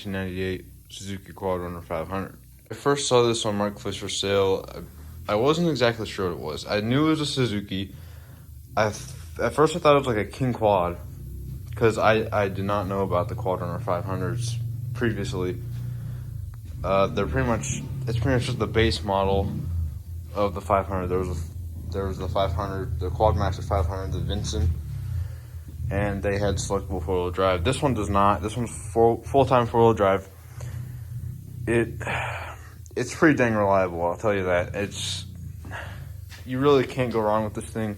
1998 Suzuki Quadrunner 500. I first saw this on Marketplace for sale. I wasn't exactly sure what it was. I knew it was a Suzuki. At first I thought it was like a King Quad, because I did not know about the Quadrunner 500s previously. It's pretty much just the base model of the 500. There was the 500, the Quadmaster 500, the Vincent, and they had selectable four-wheel drive. This one does not. This one's full-time four-wheel drive. It's pretty dang reliable, I'll tell you that. You really can't go wrong with this thing.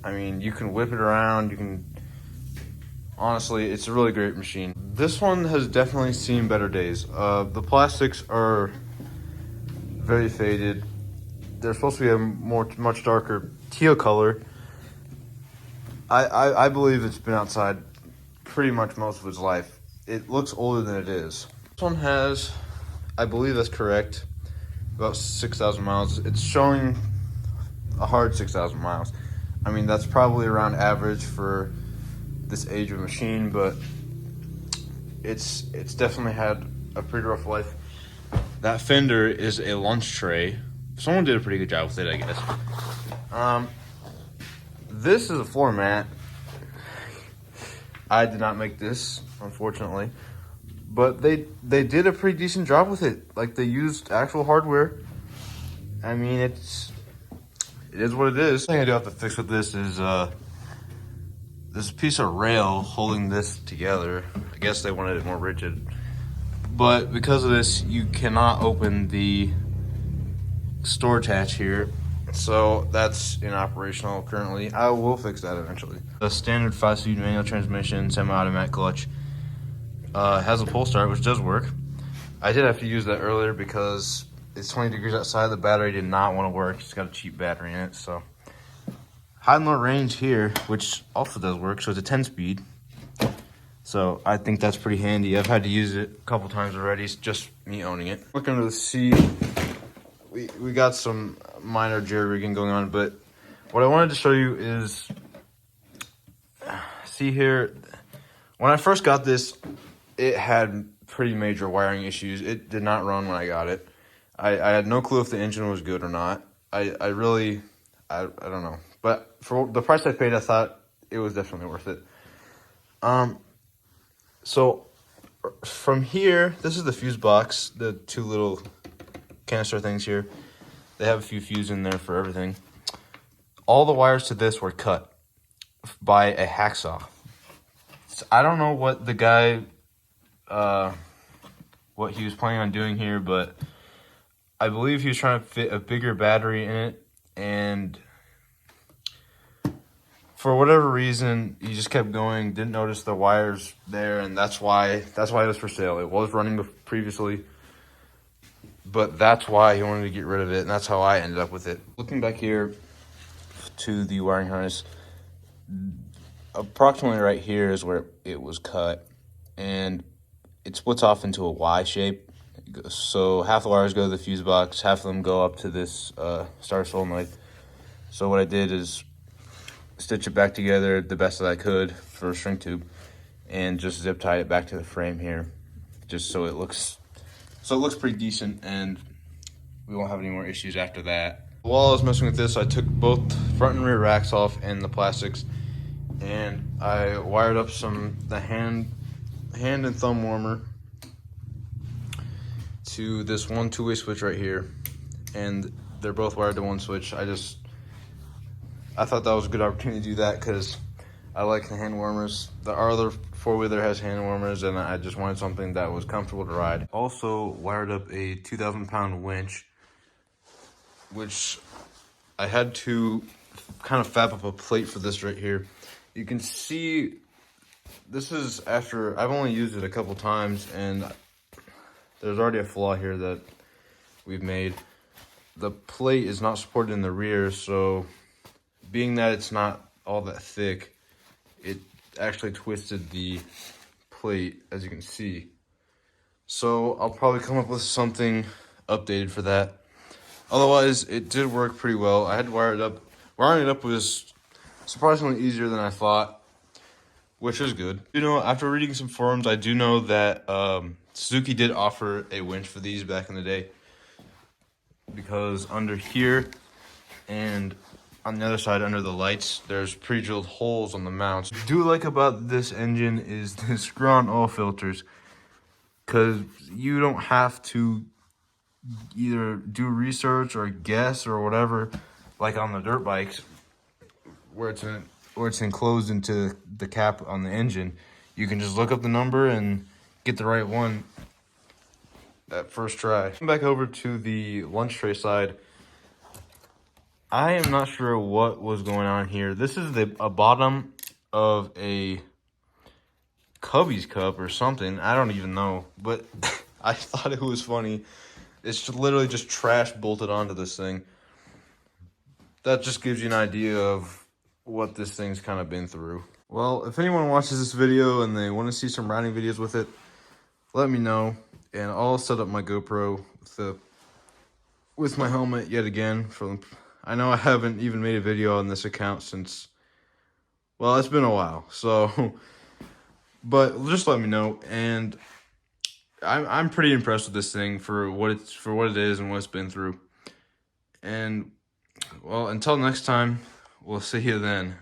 I mean, you can whip it around, honestly, it's a really great machine. This one has definitely seen better days. The plastics are very faded. They're supposed to be a much darker teal color. I believe it's been outside pretty much most of its life. It looks older than it is. This one has, I believe that's correct, about 6,000 miles. It's showing a hard 6,000 miles. I mean, that's probably around average for this age of machine, but it's definitely had a pretty rough life. That fender is a lunch tray. Someone did a pretty good job with it, I guess. This is a floor mat. I did not make this, unfortunately, but they did a pretty decent job with it. Like, they used actual hardware. I mean, it is what it is. The thing I do have to fix with this is this piece of rail holding this together. I guess they wanted it more rigid, but because of this, you cannot open the storage hatch here, so that's inoperational currently. I will fix that eventually. The standard 5-speed manual transmission, semi-automatic clutch, has a pull start, which does work. I did have to use that earlier because it's 20 degrees outside. The battery did not want to work. It's got a cheap battery in it. So high and low range here, which also does work. So it's a 10-speed. So I think that's pretty handy. I've had to use it a couple times already. It's just me owning it. Look under the seat. We got some minor jerry-rigging going on, but what I wanted to show you is, see here, when I first got this, it had pretty major wiring issues. It did not run when I got it. I had no clue if the engine was good or not. I don't know. But for the price I paid, I thought it was definitely worth it. So from here, this is the fuse box, the two little canister things here. They have a few fuses in there for everything. All the wires to this were cut by a hacksaw. So I don't know what the guy, what he was planning on doing here, but I believe he was trying to fit a bigger battery in it, and for whatever reason, he just kept going, didn't notice the wires there, and that's why it was for sale. It was running previously, but that's why he wanted to get rid of it, and that's how I ended up with it. Looking back here to the wiring harness, approximately right here is where it was cut, and it splits off into a Y shape. So half the wires go to the fuse box, half of them go up to this starter solenoid. So what I did is stitch it back together the best that I could for a shrink tube, and just zip tie it back to the frame here, just so it looks pretty decent, and we won't have any more issues after that. While I was messing with this, I took both front and rear racks off and the plastics, and I wired up the hand and thumb warmer to this one two-way switch right here, and they're both wired to one switch. I thought that was a good opportunity to do that because I like the hand warmers. Our other four-wheeler has hand warmers, and I just wanted something that was comfortable to ride. Also wired up a 2,000-pound winch, which I had to kind of fab up a plate for this right here. You can see this is after I've only used it a couple times, and there's already a flaw here that we've made. The plate is not supported in the rear, so being that it's not all that thick, it actually twisted the plate, as you can see. So I'll probably come up with something updated for that. Otherwise, it did work pretty well. I had to wire it up. Wiring it up was surprisingly easier than I thought, which is good. You know, after reading some forums, I do know that Suzuki did offer a winch for these back in the day, because under here and on the other side under the lights, there's pre-drilled holes on the mounts. What I do like about this engine is the screw-on oil filters, because you don't have to either do research or guess or whatever, like on the dirt bikes, where it's enclosed into the cap on the engine. You can just look up the number and get the right one at first try. Back over to the lunch tray side. I am not sure what was going on here. This is a bottom of a Cubby's cup or something. I don't even know, but I thought it was funny. It's literally just trash bolted onto this thing. That just gives you an idea of what this thing's kind of been through. Well, if anyone watches this video and they want to see some riding videos with it, let me know, and I'll set up my GoPro with my helmet yet again. I know I haven't even made a video on this account since, well, it's been a while, so, but just let me know. And I'm pretty impressed with this thing for what it is and what it's been through. And well, until next time, we'll see you then.